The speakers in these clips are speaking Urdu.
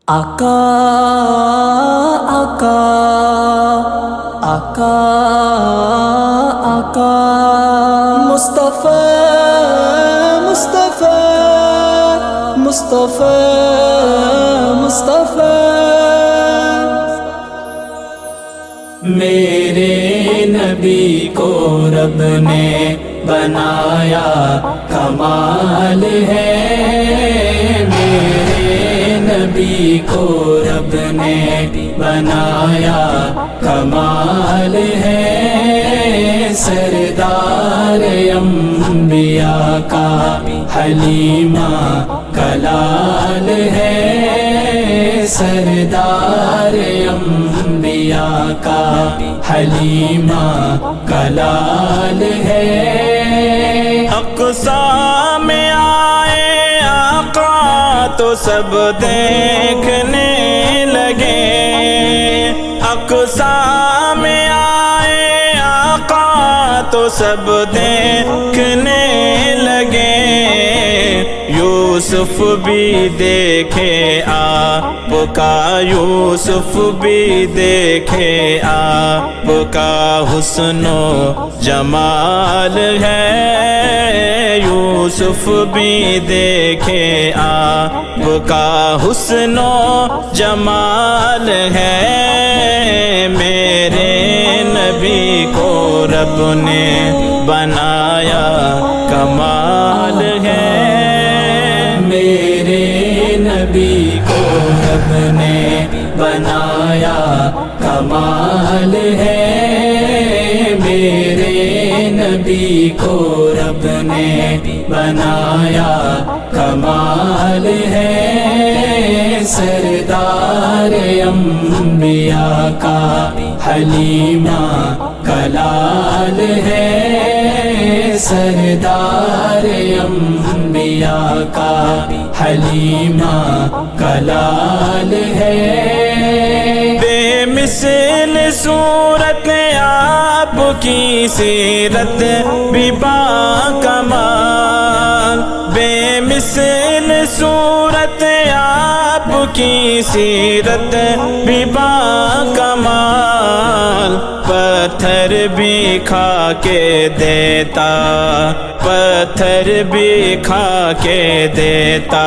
آقا آقا آقا آقا مصطفیٰ مصطفیٰ مصطفیٰ مصطفیٰ میرے نبی کو رب نے بنایا کمال ہے، میرے نبی کو رب نے بنایا کمال ہے، سردار انبیاء کا حلیمہ کلال ہے، سردار انبیاء کا حلیمہ کلال ہے۔ اقصی میں آئے آقا تو سب دیکھنے لگے، اقصی میں آئے آقا تو سب دیکھنے لگے، یوسف بھی دیکھے آپ کا، یوسف بھی دیکھے آپ کا حسن و جمال ہے، یوسف بھی دیکھے آپ کا حسن و جمال ہے، میرے نبی کو رب نے بنایا کمال ہے، میرے نبی کو رب نے بنایا کمال ہے، میرے نبی کو رب نے بنایا کمال ہے، سردار انبیاء کا حلیمہ کلال ہے، سردار انبیاء کا حلیمہ کلال ہے، بے مثل صورت آپ کی سیرت بھی باکمال، بے مثل صورت آپ کی سیرت بھی باکمال، پتھر بھی کھا کے دیتا، پتھر بھی کھا کے دیتا،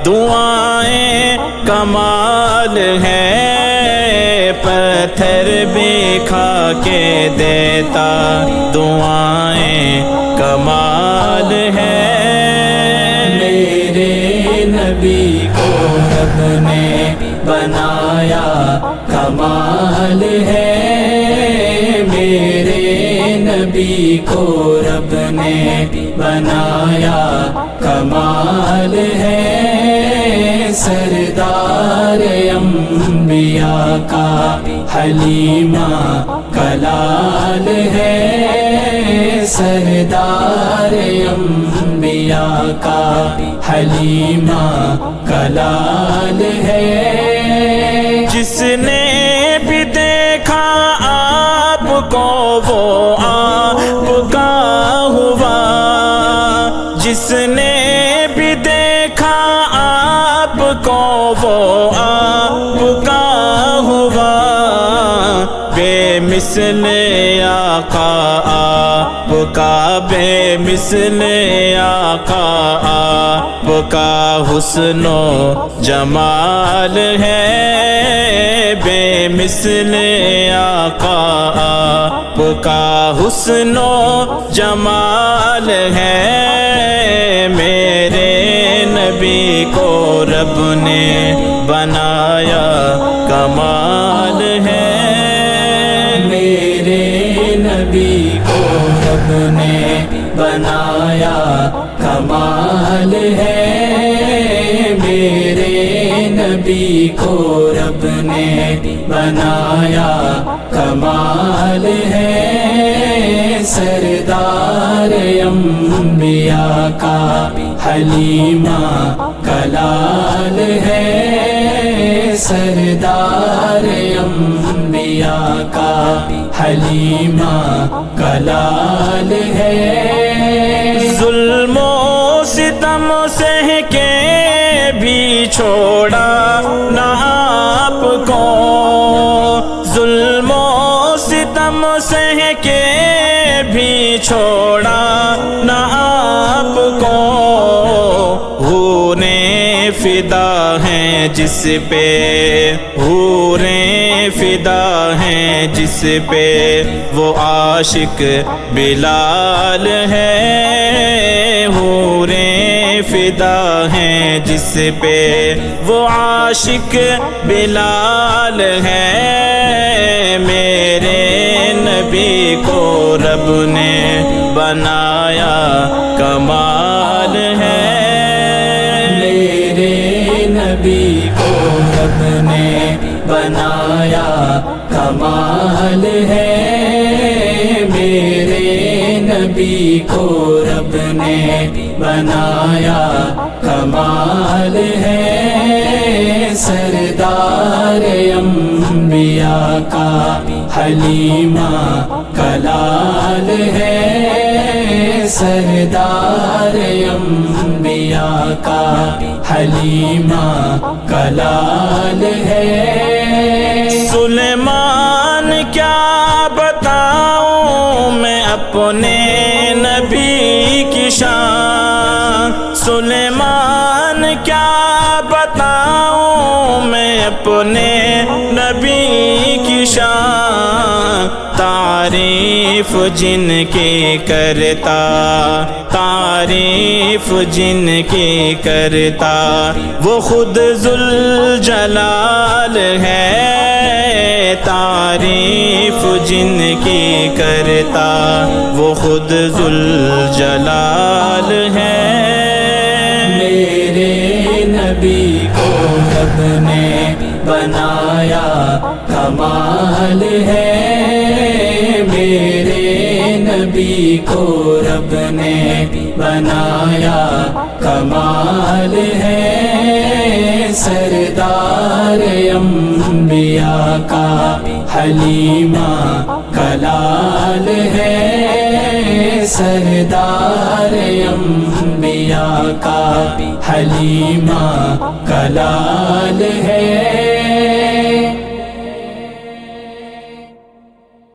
دعائیں کمال ہیں، پتھر بھی کھا کے دیتا، دعائیں کمال ہیں، میرے نبی کو رب نے بنایا کمال ہے، میرے نبی کو رب نے بنایا کمال ہے، سردار انبیاء کا حلیمہ کلال ہے، سردار انبیاء کا حلیمہ کلال ہے، جس نے بھی دیکھا آپ کو وہ آپ کا ہوا، جس نے بھی دیکھا آپ کو وہ آپ کا ہوا، بے مثل آقا آپ کا، بے مثل آقا آپ کا حسن و جمال ہے، بے مثل آقا آپ کا حسن و جمال ہے، میرے نبی کو رب نے بنایا کمال ہے، میرے نبی کو رب نے بنایا کمال ہے، میرے نبی کو رب نے بنایا کمال ہے، سردار انبیاء کا حلیمہ کلال ہے، سردار انبیاء کا حلیمہ کلال ہے، ظلم و ستم سہ کے بھی چھوڑا نہ فدا ہیں جس پہ، حوریں فدا ہیں جس پہ، وہ عاشق بلال ہے، حوریں فدا ہیں جس پہ، وہ عاشق بلال ہے، میرے نبی کو رب نے بنایا کمال ہے، میرے نبی کو رب نے بنایا کمال ہے، میرے نبی کو رب نے بنایا کمال ہے، سردار انبیاء کا حلیمہ کلال ہے، سردار انبیاء کا حلیمہ کلال ہے، سلیمان کیا بتاؤں میں اپنے نبی کی شان، سلیمان کیا بتاؤں میں اپنے نبی کی شان، تعریف جن کی کرتا، تعریف جن کی کرتا، وہ خود ذوالجلال ہے، تعریف جن کی کرتا، وہ خود ذوالجلال ہے، میرے نبی کو رب نے بنایا کمال ہے، میرے نبی کو رب نے بنایا کمال ہے، سردار انبیاء کا حلیمہ کلال ہے، سردار انبیاء کا حلیمہ کلال ہے،